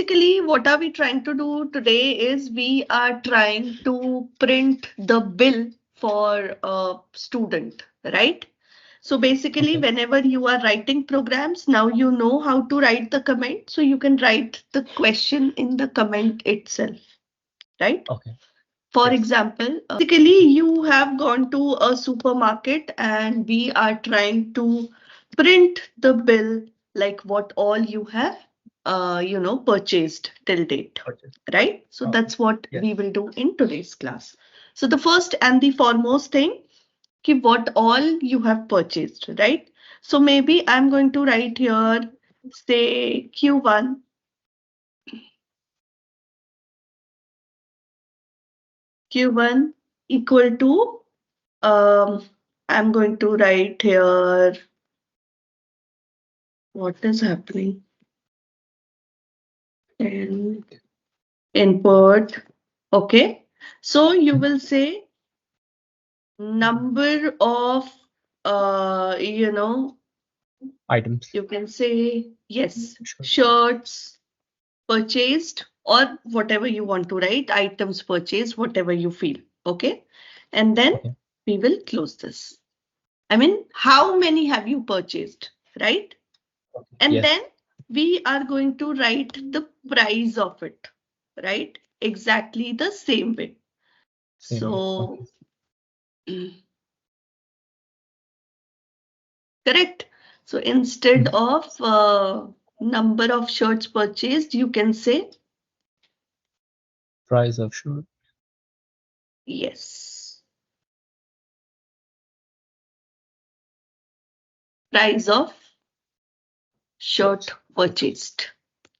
Basically, what are we trying to do today is we are trying to print the bill for a student, right? So basically, Okay. whenever you are writing programs, now you know how to write the comment. So you can write the question in the comment itself, right? Okay. For Yes. example, basically, you have gone to a supermarket and we are trying to print the bill like what all you have, purchased till date, Purchase. right? So Okay. that's what Yes. we will do in today's class. So the first and the foremost thing, what all you have purchased, right? So maybe I'm going to write here, say Q1. Q1 equal to, I'm going to write here, what is happening? And input. Okay. So you will say number of, uh, you know, Items. you can say, yes, Sure. shirts purchased or whatever you want to write, items purchased, whatever you feel. Okay. And then Okay. we will close this. I mean, how many have you purchased, right? Okay. And Yes. then we are going to write the price of it, right? Exactly the same way. Same way. So, Okay. correct. So instead of number of shirts purchased, you can say, Price of shirt. yes, price of shirt Shirts. purchased.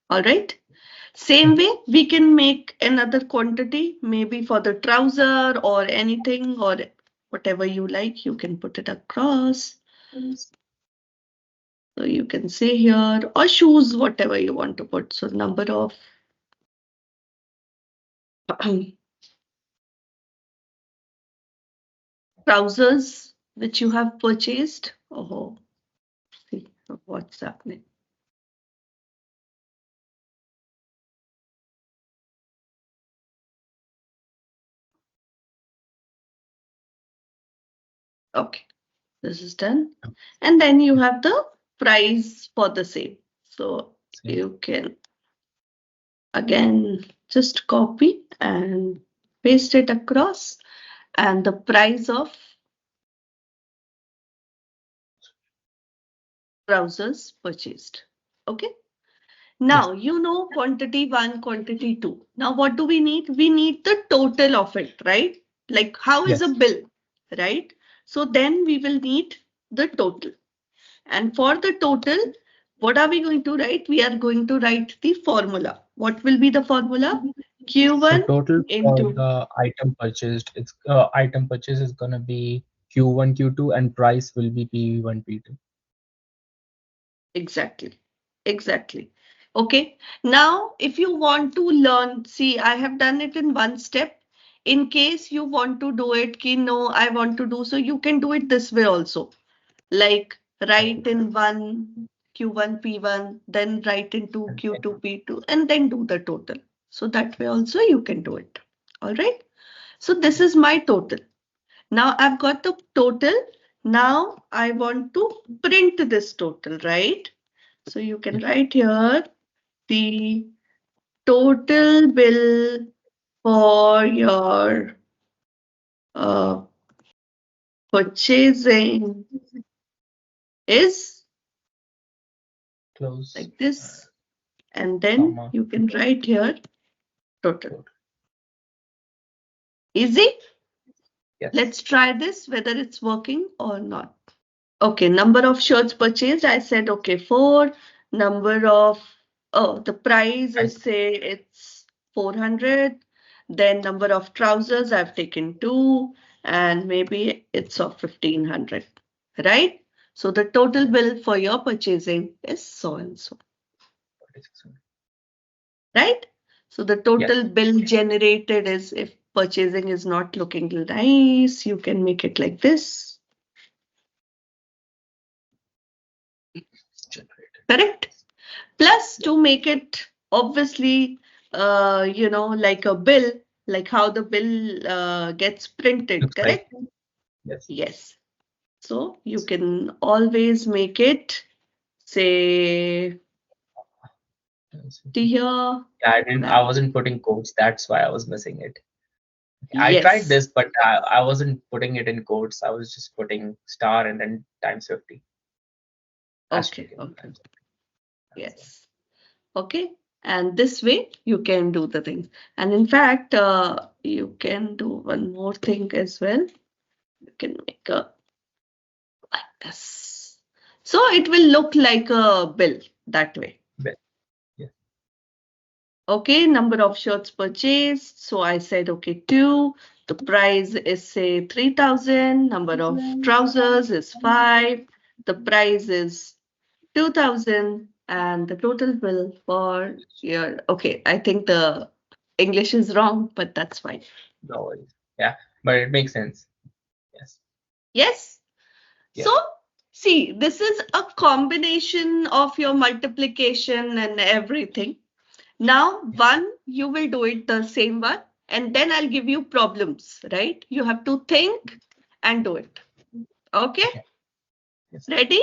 All right. Same way, we can make another quantity, maybe for the trouser or anything or whatever you like, you can put it across. So you can say here, or shoes, whatever you want to put. So number of trousers which you have purchased. Oh, see what's happening. Okay, this is done. And then you have the price for the same. So Same. you can again just copy and paste it across. And the price of trousers purchased. Okay. Now, Yes. you know quantity one, quantity two. Now, what do we need? We need the total of it, right? Like, how is a Yes. bill, right? So then we will need the total. And for the total, what are we going to write? We are going to write the formula. What will be the formula? So Q1 total for into, the item purchased, it's item purchase is gonna be Q1, Q2, and price will be P1, P2. exactly, exactly. Okay. Now, if you want to learn, see, I have done it in one step. In case you want to do it, ki no, I want to do so, you can do it this way also. Like write in one Q1 P1, then write into And Q2 P2, and then do the total. So that way also you can do it. All right. So this is my total. Now I've got the total. Now I want to print this total, right? So you can yes. write here the total bill for your uh, purchasing is Close. like this. And then Comma. you can write here total. Total. Easy? Yes. Let's try this, whether it's working or not. Okay, number of shirts purchased. I said, okay, 4. Number of, oh, the price is, say, it's 400. Then number of trousers, I've taken 2. And maybe it's of 1500, right? So the total bill for your purchasing is so and so, 46. right? So the Yes. total bill generated is, if purchasing is not looking nice, you can make it like this. Generated. Correct? Plus, to make it obviously, like a bill, like how the bill gets printed, Looks like, correct? yes. Yes. So you can always make it, say, to here. Yeah, I That, wasn't putting quotes. That's why I was missing it. I tried yes. this, but I wasn't putting it in quotes. I was just putting star and then times 50. Okay. Asterisk Okay. times 50. That's it. Yes. Okay. And this way you can do the things. And in fact, you can do one more thing as well. You can make a like this. So it will look like a bill that way. But, yeah. Okay, number of shirts purchased. So I said, okay, 2. The price is say 3,000. Number of trousers is 5. The price is 2,000. And the total bill for your, okay, I think the English is wrong, but that's fine. No worries. Yeah, but it makes sense. Yes. Yes. Yeah. So see, this is a combination of your multiplication and everything. Now, one, you will do it the same one, and then I'll give you problems, right? You have to think and do it. Okay? Yes. Ready?